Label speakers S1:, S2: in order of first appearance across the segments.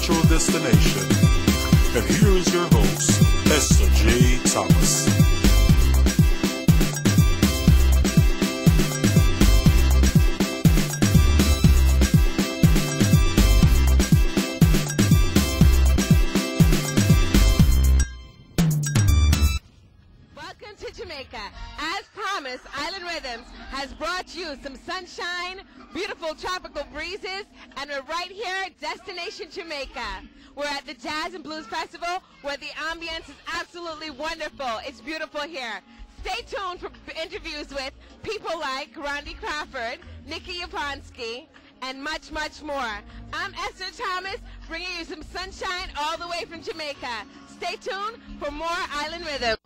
S1: cultural destination. And here is your host, Esther J. Thomas.
S2: Welcome to Jamaica. As promised, Island Riddims has brought you some sunshine, beautiful tropical breezes, and we're right here, Destination Jamaica. We're at the Jazz and Blues Festival where the ambience is absolutely wonderful. It's beautiful here. Stay tuned for interviews with people like Randy Crawford, Nikki Yaponski, and much, much more. I'm Esther Thomas, bringing you some sunshine all the way from Jamaica. Stay tuned for more Island Rhythm.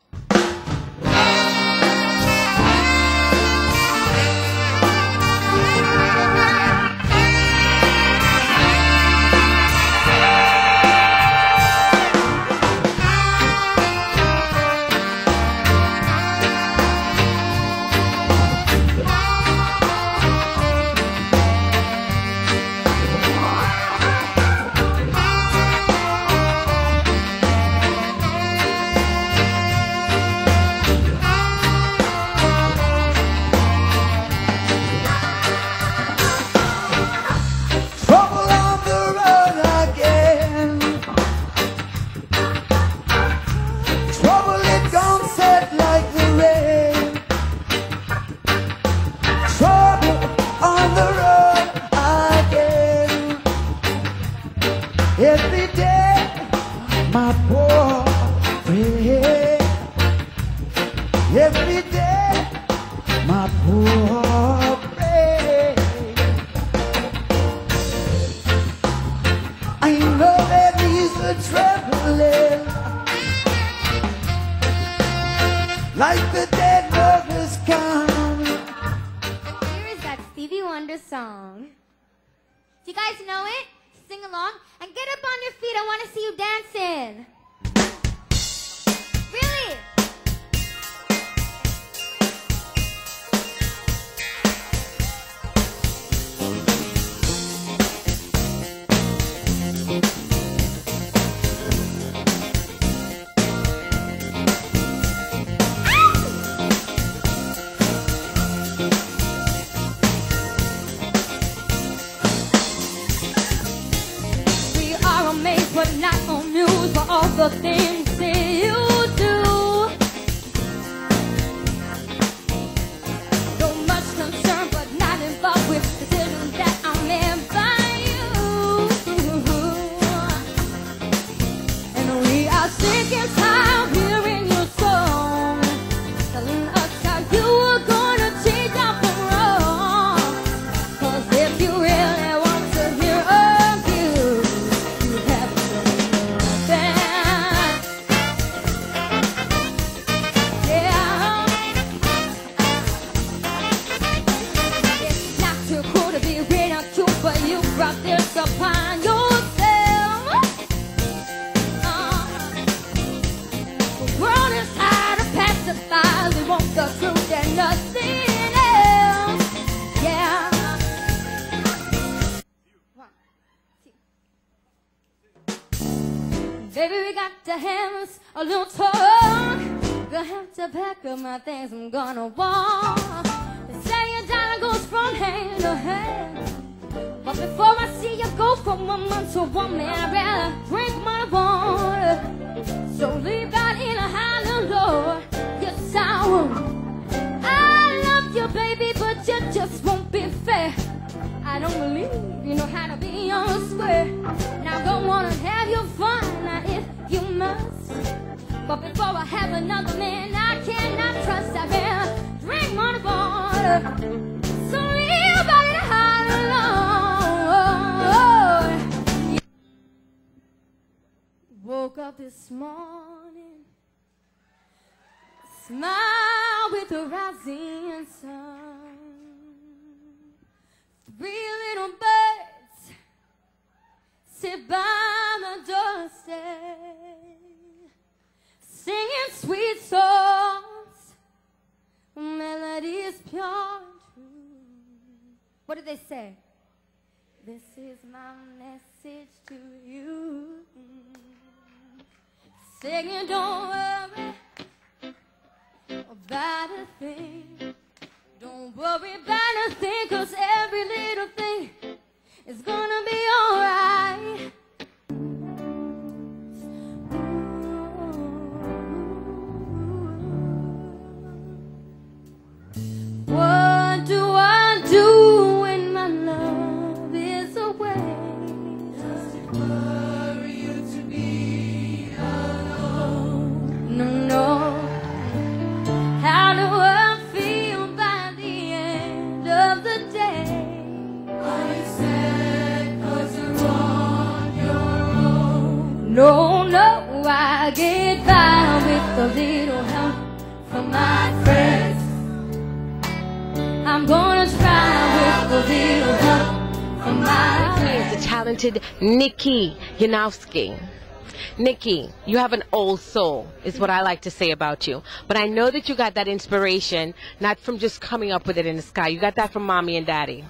S3: Every day, my poor friend. Every day, my poor friend. I know that he's a traveling, like the dead lovers come.
S4: Here is that Stevie Wonder song. Do you guys know it? Sing along and get up on your feet. I want to see you dancing. Really? But not on news for all the things that you do. So much concern, but not involved with decisions that are made by you. And we are sick and tired of hearing your song, telling us how you were gonna change our from wrong. 'Cause if you really want to hear of you, you have to. But you brought this upon yourself. The world is tired of pacified. We want the truth and nothing else. Yeah. 1, 2. Baby, we got to have us a little talk. Gonna have to pack up my things. I'm gonna walk. They say your dollar goes from hand to hand. But before I see you go from one man to one man, I'd rather drink my water. So leave out in a high low. Yes, I will. I love you, baby, but you just won't be fair. I don't believe you know how to be on the square. Now go on and have your fun, now if you must. But before I have another man, I cannot trust. I'd rather drink my water. So leave out in a high low. Woke up this morning, smile with the rising sun. 3 little birds sit by the doorstep, singing sweet songs, melodies pure and true. What did they say? This is my message to you. Saying don't worry about a thing. Don't worry about a thing, 'cause every little thing is gonna be alright. What do I do when my love is away? Does it worry you to be alone? No, no. How do I feel by the end of the day? Are you sad 'cause you're on your own? No, no, I get by with a little help from my friends. I'm gonna try with a little help from my friends.
S2: It's the talented Nikki Yanowski. Nikki, you have an old soul, is what I like to say about you. But I know that you got that inspiration, not from just coming up with it in the sky. You got that from mommy and daddy.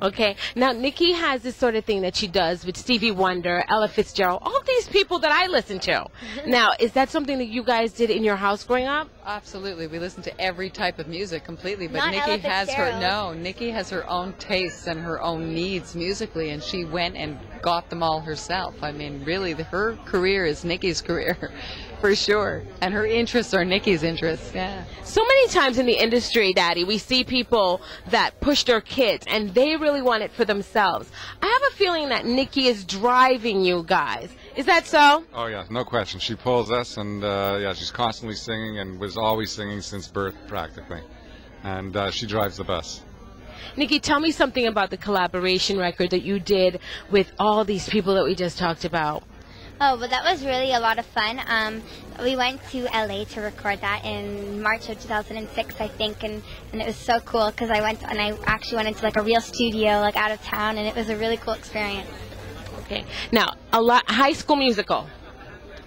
S2: Okay, now Nikki has this sort of thing that she does with Stevie Wonder, Ella Fitzgerald, all these people that I listen to. Now, is that something that you guys did in your house growing up?
S5: Absolutely, we listen to every type of music completely, but
S4: Not
S5: Nikki
S4: Ella
S5: has
S4: Fitzgerald.
S5: Nikki has her own tastes and her own needs musically, and she went and got them all herself. I mean, really, her career is Nikki's career, for sure, and her interests are Nikki's interests. Yeah.
S2: So many times in the industry, Daddy, we see people that push their kids and they really want it for themselves. I have a feeling that Nikki is driving you guys. Is that so?
S6: Oh yeah, no question. She pulls us, and yeah, she's constantly singing and was always singing since birth, practically. And she drives the bus.
S2: Nikki, tell me something about the collaboration record that you did with all these people that we just talked about.
S7: Oh, well, that was really a lot of fun. We went to LA to record that in March of 2006, I think, and it was so cool because I actually went into like a real studio, like out of town, and it was a really cool experience.
S2: Okay. Now, High School Musical.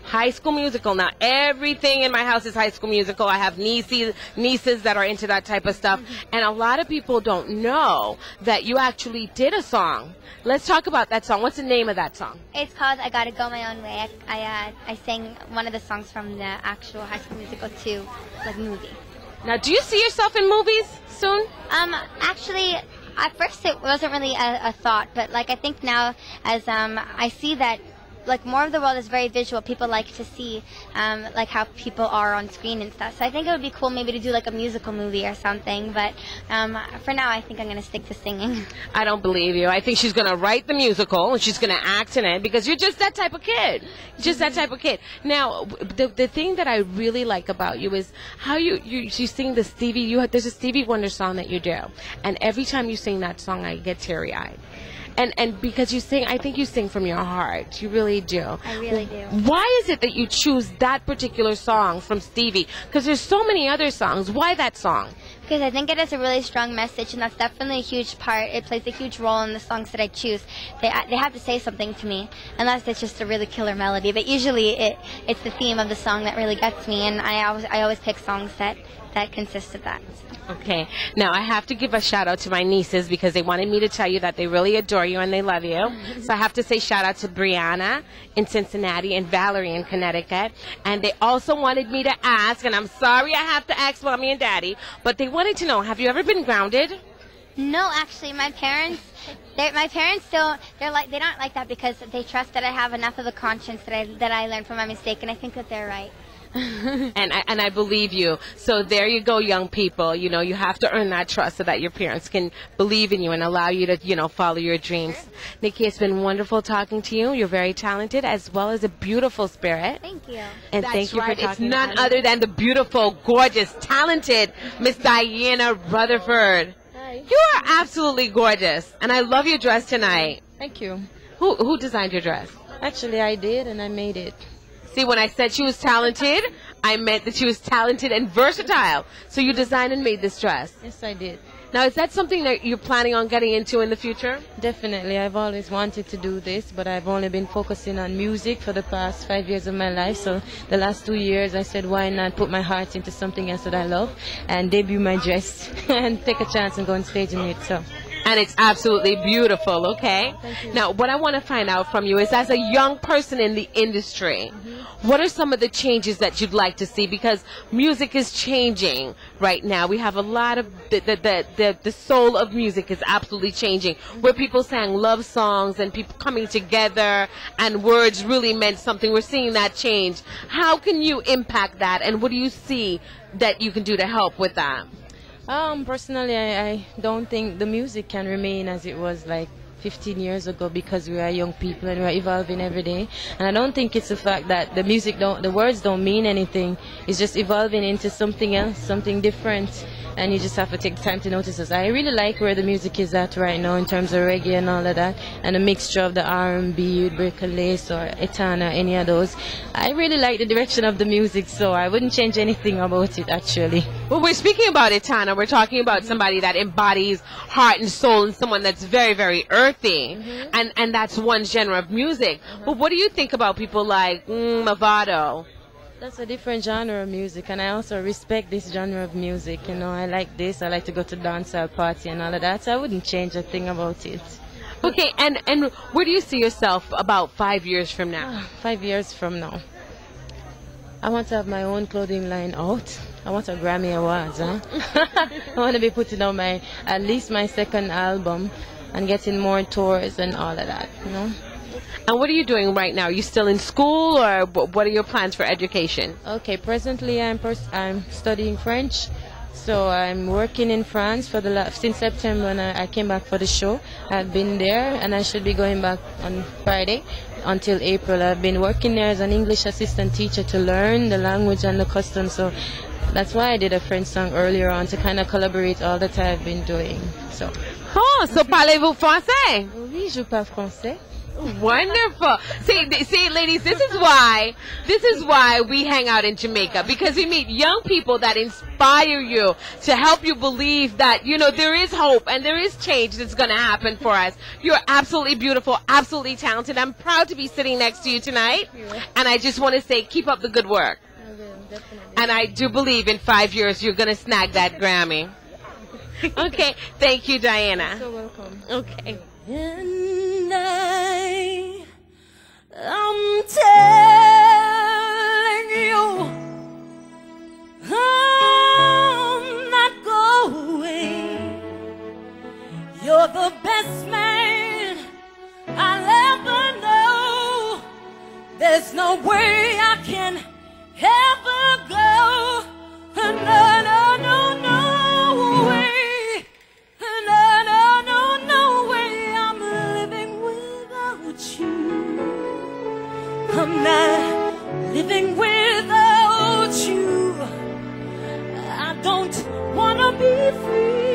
S2: High School Musical. Now, everything in my house is High School Musical. I have nieces that are into that type of stuff. And a lot of people don't know that you actually did a song. Let's talk about that song. What's the name of that song?
S7: It's called I Gotta Go My Own Way. I sang one of the songs from the actual High School Musical 2, like, movie.
S2: Now, do you see yourself in movies soon?
S7: Actually, at first it wasn't really a thought, but like I think now as I see that like more of the world is very visual. People like to see like how people are on screen and stuff. So I think it would be cool maybe to do like a musical movie or something. But for now, I think I'm going to stick to singing.
S2: I don't believe you. I think she's going to write the musical and she's going to act in it because you're just that type of kid. Just that type of kid. Now, the thing that I really like about you is how you sing the Stevie. There's a Stevie Wonder song that you do, and every time you sing that song, I get teary-eyed. And because you sing, I think you sing from your heart. You really do.
S7: I really do.
S2: Why is it that you choose that particular song from Stevie? Because there's so many other songs. Why that song?
S7: Because I think it has a really strong message, and that's definitely a huge part. It plays a huge role in the songs that I choose. They have to say something to me, unless it's just a really killer melody. But usually it's the theme of the song that really gets me, and I always pick songs that consist of that.
S2: Okay. Now, I have to give a shout-out to my nieces because they wanted me to tell you that they really adore you and they love you. So I have to say shout-out to Brianna in Cincinnati and Valerie in Connecticut. And they also wanted me to ask, and I'm sorry I have to ask Mommy and Daddy, but they wanted to know, have you ever been grounded?
S7: No, actually, my parents don't like that because they trust that I have enough of a conscience that I learned from my mistake, and I think that they're right.
S2: And I believe you. So there you go, young people. You know, you have to earn that trust so that your parents can believe in you and allow you to, you know, follow your dreams. Nikki, it's been wonderful talking to you. You're very talented as well as a beautiful spirit.
S7: Thank you.
S2: And thank you for talking. It's none
S7: to me.
S2: other than the beautiful, gorgeous, talented Miss Diana Rutherford.
S8: Hi.
S2: You are absolutely gorgeous, and I love your dress tonight.
S8: Thank you.
S2: Who designed your dress?
S8: Actually, I did, and I made it.
S2: See, when I said she was talented, I meant that she was talented and versatile. So you designed and made this dress.
S8: Yes, I did.
S2: Now, is that something that you're planning on getting into in the future?
S8: Definitely. I've always wanted to do this, but I've only been focusing on music for the past 5 years of my life. So the last 2 years, I said, why not put my heart into something else that I love and debut my dress and take a chance and go on stage and it. So.
S2: And it's absolutely beautiful, okay?
S8: Thank you.
S2: Now, what I want to find out from you is, as a young person in the industry, what are some of the changes that you'd like to see? Because music is changing right now. We have a lot of, the soul of music is absolutely changing, where people sang love songs and people coming together and words really meant something. We're seeing that change. How can you impact that, and what do you see that you can do to help with that?
S8: Personally, I don't think the music can remain as it was like 15 years ago, because we are young people and we are evolving every day. And I don't think it's the fact that the words don't mean anything. It's just evolving into something else, something different. And you just have to take time to notice this. I really like where the music is at right now in terms of reggae and all of that, and a mixture of the R&B, Break a Lace or Etana, any of those. I really like the direction of the music, so I wouldn't change anything about it, actually.
S2: Well, we're speaking about Etana. We're talking about somebody that embodies heart and soul, and someone that's very, very earthy. And that's one genre of music. But what do you think about people like Mavado?
S8: That's a different genre of music, and I also respect this genre of music. You know, I like this. I like to go to dancehall party and all of that, so I wouldn't change a thing about it.
S2: Okay, and where do you see yourself about 5 years from now?
S8: 5 years from now, I want to have my own clothing line out. I want a Grammy Awards, huh? I want to be putting out at least my second album and getting more tours and all of that, you know.
S2: And what are you doing right now? Are you still in school, or what are your plans for education?
S8: Okay, presently I'm studying French, so I'm working in France for since September when I came back for the show. I've been there, and I should be going back on Friday until April. I've been working there as an English assistant teacher to learn the language and the customs, so that's why I did a French song earlier on, to kind of collaborate all that I've been doing. So.
S2: Oh, so parlez-vous français?
S8: Oui, je parle français.
S2: Wonderful. See, ladies, this is why we hang out in Jamaica, because we meet young people that inspire you, to help you believe that, you know, there is hope and there is change that's going to happen for us. You're absolutely beautiful, absolutely talented. I'm proud to be sitting next to you tonight. And I just want to say, keep up the good work.
S8: I will, definitely.
S2: And I do believe in 5 years you're going to snag that Grammy. Okay. Thank you, Diana.
S8: You're so welcome.
S2: Okay.
S4: And I'm telling you, I'm not going. You're the best man I'll ever know. There's no way I can ever go. No, no, no, no way. I'm not living without you. I don't wanna be free.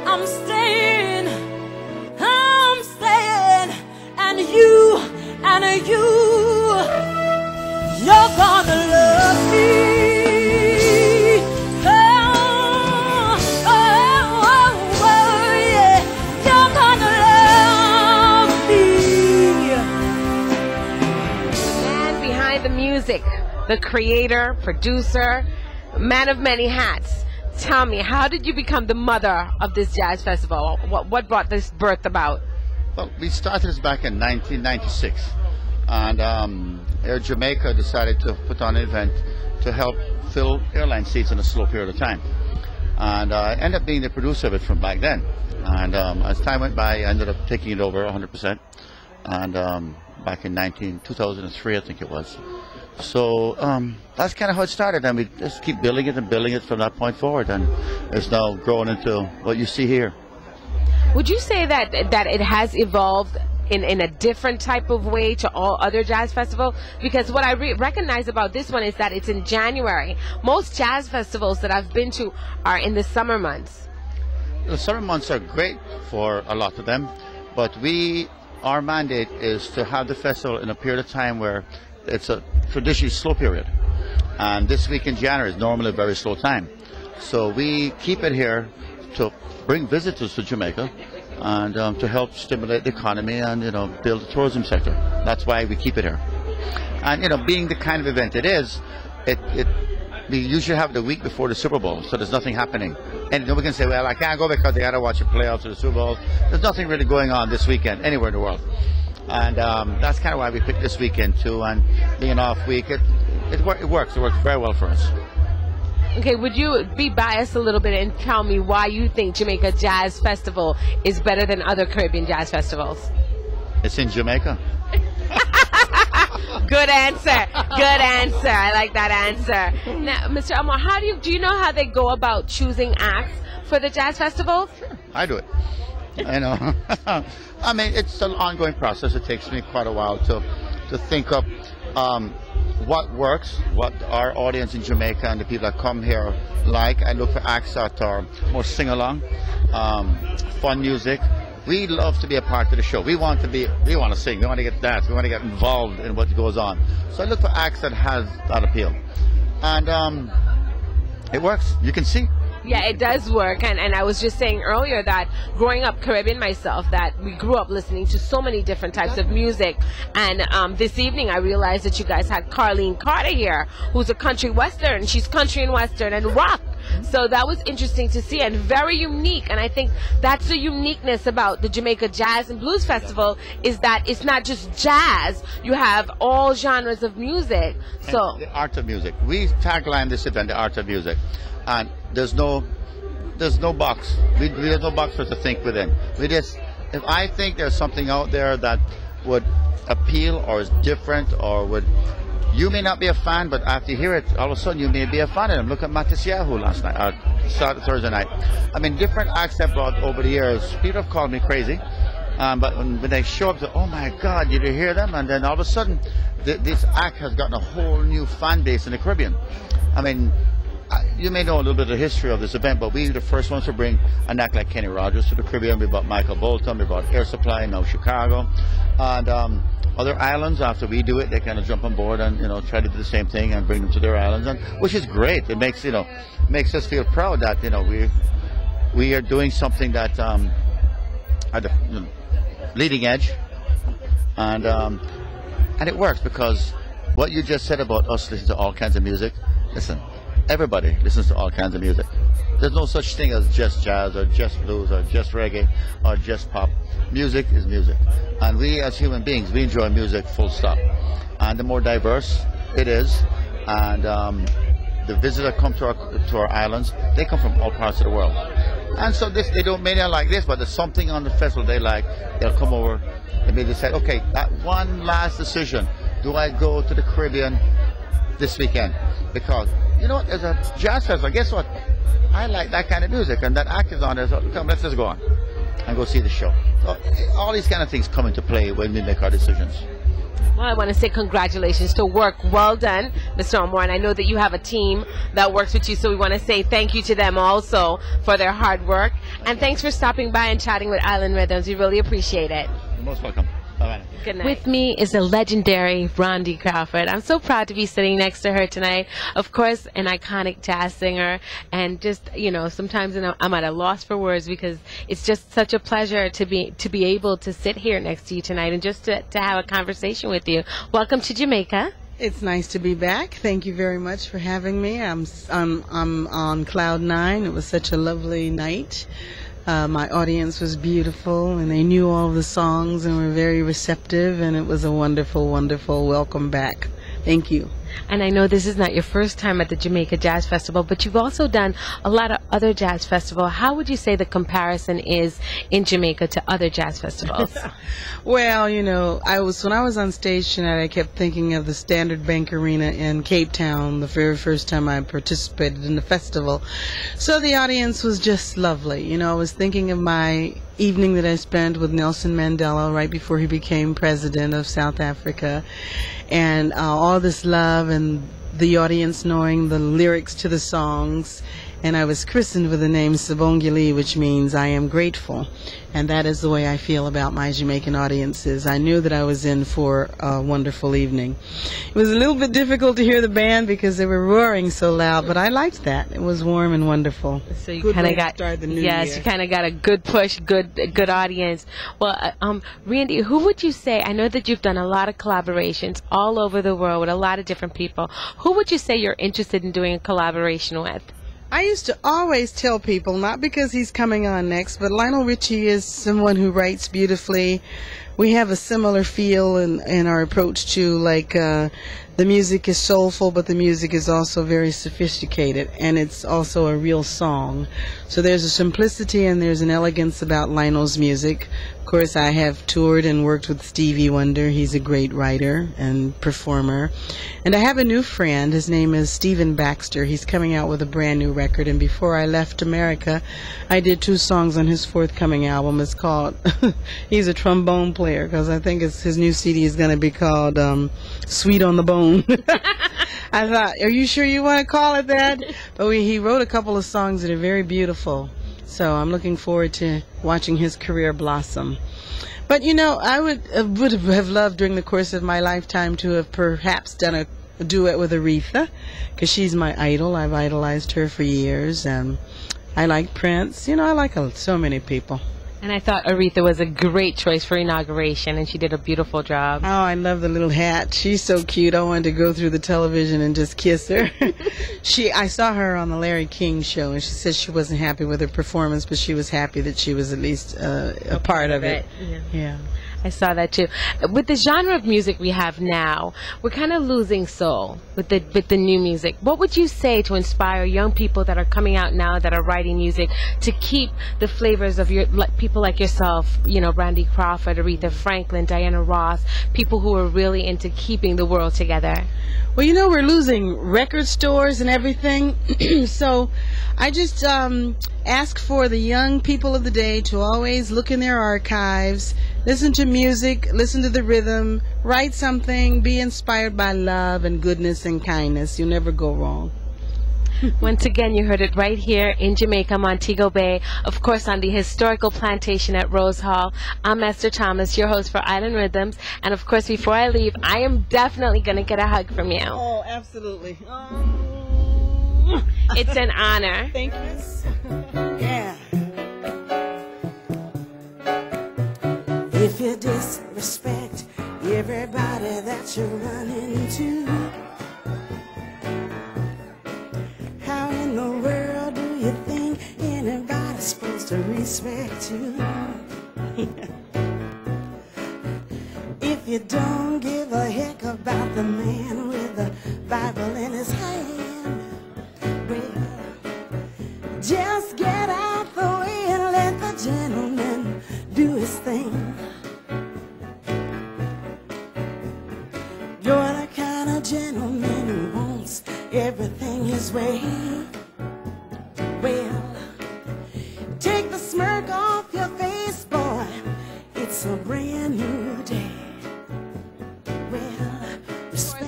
S4: I'm staying, and you're gonna love me.
S2: The creator, producer, man of many hats. Tell me, how did you become the mother of this jazz festival? What brought this birth about?
S9: Well, we started this back in 1996, and Air Jamaica decided to put on an event to help fill airline seats in a slow period of time. And I ended up being the producer of it from back then. And as time went by, I ended up taking it over 100%. And back in 2003, I think it was. So that's kind of how it started, and we just keep building it and building it from that point forward, and it's now grown into what you see here.
S2: Would you say that it has evolved in a different type of way to all other jazz festivals? Because what I recognize about this one is that it's in January. Most jazz festivals that I've been to are in the summer months.
S9: The summer months are great for a lot of them, but our mandate is to have the festival in a period of time where it's a traditionally slow period, and this week in January is normally a very slow time. So we keep it here to bring visitors to Jamaica and to help stimulate the economy and, you know, build the tourism sector. That's why we keep it here. And, you know, being the kind of event it is, we usually have it the week before the Super Bowl, so there's nothing happening And we can say, well, I can't go because they got to watch the playoffs or the Super Bowl. There's nothing really going on this weekend anywhere in the world. And that's kind of why we picked this weekend too. And being an off week, it works. It works very well for us.
S2: Okay, would you be biased a little bit and tell me why you think Jamaica Jazz Festival is better than other Caribbean jazz festivals?
S9: It's in Jamaica.
S2: Good answer. Good answer. I like that answer. Now, Mr. Elmore, do you know how they go about choosing acts for the jazz festivals?
S9: I do it. I know. I mean, it's an ongoing process. It takes me quite a while to think up what works, what our audience in Jamaica and the people that come here like. I look for acts that are more sing-along, fun music. We love to be a part of the show. We want to sing. We want to get dance. We want to get involved in what goes on. So I look for acts that has that appeal, and it works. You can see.
S2: Yeah, it does work. And I was just saying earlier that growing up Caribbean myself, that we grew up listening to so many different types of music. And this evening I realized that you guys had Carlene Carter here, who's a country western. She's country and western and rock. So that was interesting to see and very unique. And I think that's the uniqueness about the Jamaica Jazz and Blues Festival, is that it's not just jazz. You have all genres of music. So
S9: and the art of music. We tagline this event, the art of music. And there's no box. We have no box for us to think within. If I think there's something out there that would appeal or is different or would, you may not be a fan, but after you hear it, all of a sudden you may be a fan of them. Look at Matis Yahoo last night, Thursday night. I mean, different acts I've brought over the years. People have called me crazy, but when they show up, they say, oh my God, did you hear them? And then all of a sudden, this act has gotten a whole new fan base in the Caribbean. I mean, you may know a little bit of the history of this event, but we were the first ones to bring an act like Kenny Rogers to the Caribbean. We brought Michael Bolton, we brought Air Supply, now Chicago, and other islands. After we do it, they kind of jump on board and try to do the same thing and bring them to their islands, and which is great. It makes makes us feel proud that we are doing something that at the leading edge, and it works because what you just said about us listening to all kinds of music. Listen. Everybody listens to all kinds of music. There's no such thing as just jazz or just blues or just reggae or just pop. Music is music. And we as human beings, we enjoy music full stop. And the more diverse it is, and the visitors that come to our islands, they come from all parts of the world. And so they may not like this, but there's something on the festival they like. They'll come over and they decide, okay, that one last decision. Do I go to the Caribbean this weekend? Because as a jazz festival, guess what? I like that kind of music, and that act is on there. So come, let's just go on and go see the show. So all these kind of things come into play when we make our decisions.
S2: Well, I want to say congratulations to work well done, Mr. Elmore, and I know that you have a team that works with you, so we want to say thank you to them also for their hard work. And thanks for stopping by and chatting with Island Rhythms. We really appreciate it.
S9: You're most welcome. Bye-bye.
S2: Good night. With me is the legendary Rondi Crawford. I'm so proud to be sitting next to her tonight. Of course, an iconic jazz singer, and just sometimes I'm at a loss for words because it's just such a pleasure to be able to sit here next to you tonight and just to have a conversation with you. Welcome to Jamaica.
S10: It's nice to be back. Thank you very much for having me. I'm on cloud nine. It was such a lovely night. My audience was beautiful, and they knew all the songs and were very receptive, and it was a wonderful, wonderful welcome back. Thank you.
S2: And I know this is not your first time at the Jamaica Jazz Festival, but you've also done a lot of other jazz festivals. How would you say the comparison is in Jamaica to other jazz festivals?
S10: Well, when I was on stage tonight, I kept thinking of the Standard Bank Arena in Cape Town, the very first time I participated in the festival. So the audience was just lovely. I was thinking of my evening that I spent with Nelson Mandela right before he became president of South Africa, and all this love and the audience knowing the lyrics to the songs. And I was christened with the name Sabongili, which means I am grateful. And that is the way I feel about my Jamaican audiences. I knew that I was in for a wonderful evening. It was a little bit difficult to hear the band because they were roaring so loud, but I liked that. It was warm and wonderful.
S2: So you kind of got
S10: the new
S2: year. You kind of got a good push, good audience. Well, Randy, who would you say? I know that you've done a lot of collaborations all over the world with a lot of different people. Who would you say you're interested in doing a collaboration with?
S10: I used to always tell people, not because he's coming on next, but Lionel Richie is someone who writes beautifully. We have a similar feel in our approach to, like, the music is soulful, but the music is also very sophisticated, and it's also a real song. So there's a simplicity and there's an elegance about Lionel's music. Of course, I have toured and worked with Stevie Wonder. He's a great writer and performer. And I have a new friend. His name is Stephen Baxter. He's coming out with a brand new record. And before I left America, I did 2 songs on his forthcoming album. It's called, he's a trombone player, because I think his new CD is going to be called Sweet on the Bone. I thought, are you sure you want to call it that? But he wrote a couple of songs that are very beautiful. So I'm looking forward to watching his career blossom. But, you know, I would have loved during the course of my lifetime to have perhaps done a duet with Aretha, because she's my idol. I've idolized her for years, and I like Prince. You know, I like so many people.
S2: And I thought Aretha was a great choice for inauguration, and she did a beautiful job.
S10: Oh, I love the little hat. She's so cute. I wanted to go through the television and just kiss her. I saw her on the Larry King show, and she said she wasn't happy with her performance, but she was happy that she was at least a part of it. Yeah.
S2: I saw that too. With the genre of music we have now, we're kind of losing soul with the new music. What would you say to inspire young people that are coming out now that are writing music to keep the flavors of people like yourself, you know, Randy Crawford, Aretha Franklin, Diana Ross, people who are really into keeping the world together?
S10: Well, you know, we're losing record stores and everything. So I just ask for the young people of the day to always look in their archives, listen to music, listen to the rhythm, write something, be inspired by love and goodness and kindness. You'll never go wrong.
S2: Once again, you heard it right here in Jamaica, Montego Bay, of course on the historical plantation at Rose Hall. I'm Esther Thomas, your host for Island Rhythms, and of course before I leave, I am definitely going to get a hug from you.
S10: Oh, absolutely. Oh.
S2: It's an honor.
S10: Thank you. Yeah.
S3: If you disrespect everybody that you run into, how in the world do you think anybody's supposed to respect you? If you don't give a heck about the man with the Bible in his hand, well, just get out the way and let the gentleman do his thing. You're the kind of gentleman who wants everything his way. Well, take the smirk off your face, boy. It's a brand new day. Well,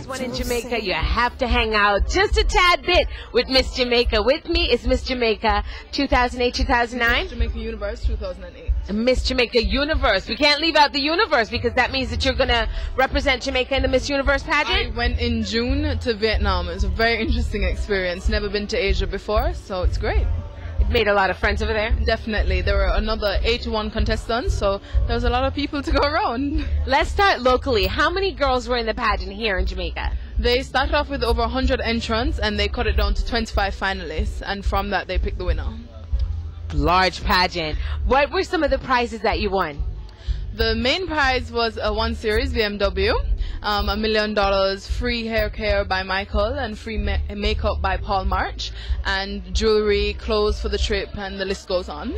S2: When in Jamaica, you have to hang out just a tad bit with Miss Jamaica. With me is Miss Jamaica 2008-2009.
S11: Miss Jamaica Universe 2008.
S2: Miss Jamaica Universe. We can't leave out the universe because that means that you're going to represent Jamaica in the Miss Universe pageant.
S11: I went in June to Vietnam. It was a very interesting experience. Never been to Asia before, so it's great.
S2: It made a lot of friends over there.
S11: Definitely. There were another 81 contestants, so there was a lot of people to go around.
S2: Let's start locally. How many girls were in the pageant here in Jamaica?
S11: They started off with over 100 entrants, and they cut it down to 25 finalists, and from that they picked the winner.
S2: Large pageant. What were some of the prizes that you won?
S11: The main prize was a 1 Series BMW, $1 million, free hair care by Michael, and free makeup by Paul March, and jewelry, clothes for the trip, and the list goes on.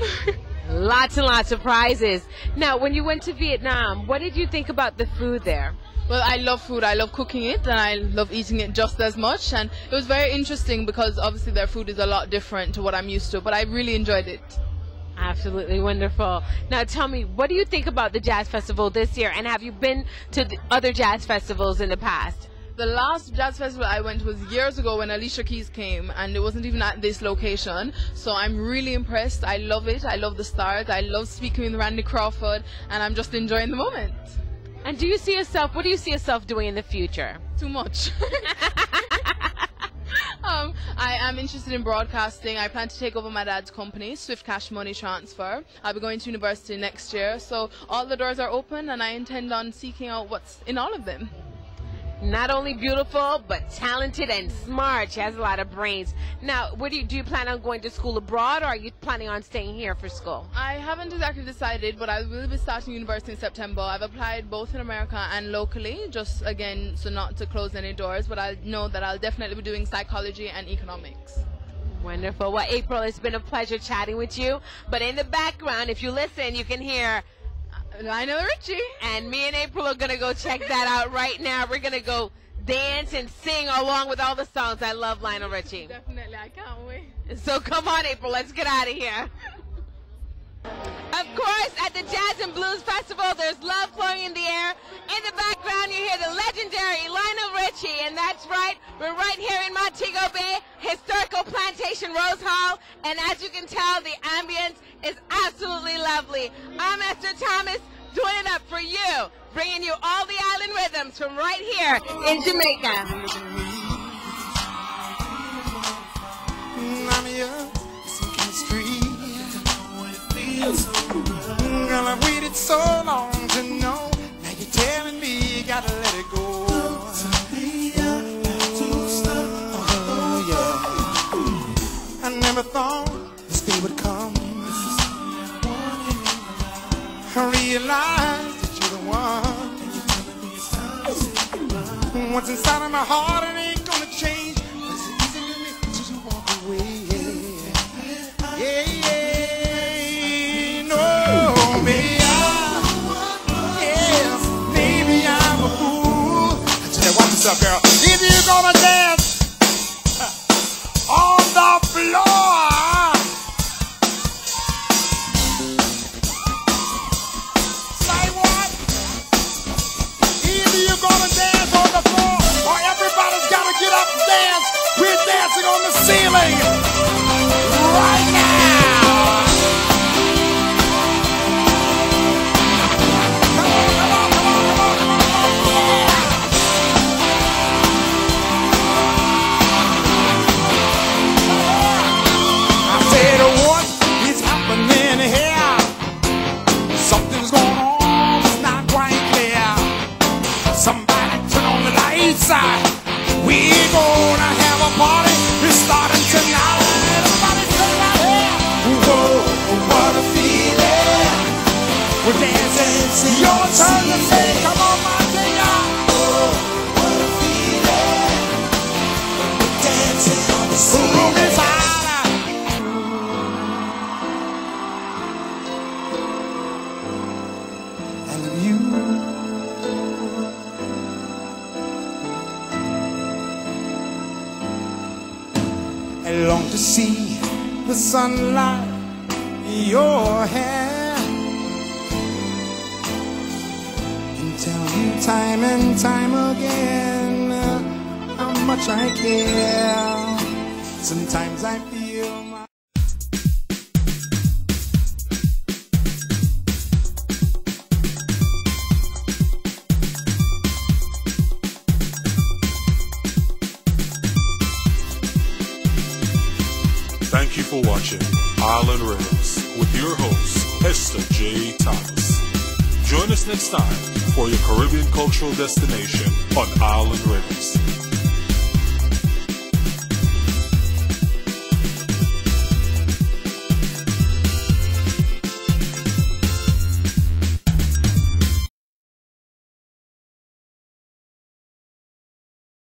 S2: Lots and lots of prizes. Now, when you went to Vietnam, what did you think about the food there?
S11: Well, I love food. I love cooking it, and I love eating it just as much. And it was very interesting because obviously their food is a lot different to what I'm used to, but I really enjoyed it.
S2: Absolutely wonderful. Now tell me, what do you think about the Jazz Festival this year, and have you been to the other jazz festivals in the past?
S11: The last jazz festival I went was years ago when Alicia Keys came, and it wasn't even at this location, so I'm really impressed. I love it. I love the stars. I love speaking with Randy Crawford, and I'm just enjoying the moment.
S2: And do you see yourself, what do you see yourself doing in the future?
S11: Too much. I am interested in broadcasting. I plan to take over my dad's company, Swift Cash Money Transfer. I'll be going to university next year, so all the doors are open, and I intend on seeking out what's in all of them.
S2: Not only beautiful, but talented and smart. She has a lot of brains. Now, do you plan on going to school abroad, or are you planning on staying here for school?
S11: I haven't exactly decided, but I will be starting university in September. I've applied both in America and locally, just again, so not to close any doors, but I know that I'll definitely be doing psychology and economics.
S2: Wonderful. Well, April, it's been a pleasure chatting with you. But in the background, if you listen, you can hear
S11: Lionel Richie.
S2: And me and April are going to go check that out right now. We're going to go dance and sing along with all the songs. I love Lionel Richie.
S11: Definitely. I can't wait.
S2: So come on, April. Let's get out of here. Of course, at the Jazz and Blues Festival, there's love flowing in the air. In the background, you hear the legendary Lionel Richie, and that's right, we're right here in Montego Bay, Historical Plantation Rose Hall, and as you can tell, the ambience is absolutely lovely. I'm Esther Thomas, doing it up for you, bringing you all the island rhythms from right here in Jamaica.
S12: Girl, I've waited so long to know. Now you're telling me you gotta let it go. Oh, yeah. I never thought this day would come. I realized that you're the one. What's inside of my heart, it ain't gonna change. It's easy to me to walk away. Yeah, yeah. What's up, girl? If you're gonna dance on the floor, say what? If you're gonna dance on the floor, or everybody's gotta get up and dance, we're dancing on the ceiling right now. We're gonna have a party. It's starting tonight. Everybody say right here. Whoa, what a feeling. We're dancing. Your turn to say, come on, Montego. Whoa, what a feeling. We're dancing on the ceiling. The room is hot. I love you. I long to see the sunlight in your hair and tell you time and time again how much I care. Sometimes I feel my
S1: Thank you for watching Island Riddims with your host, Esther J. Thomas. Join us next time for your Caribbean cultural destination on Island Riddims.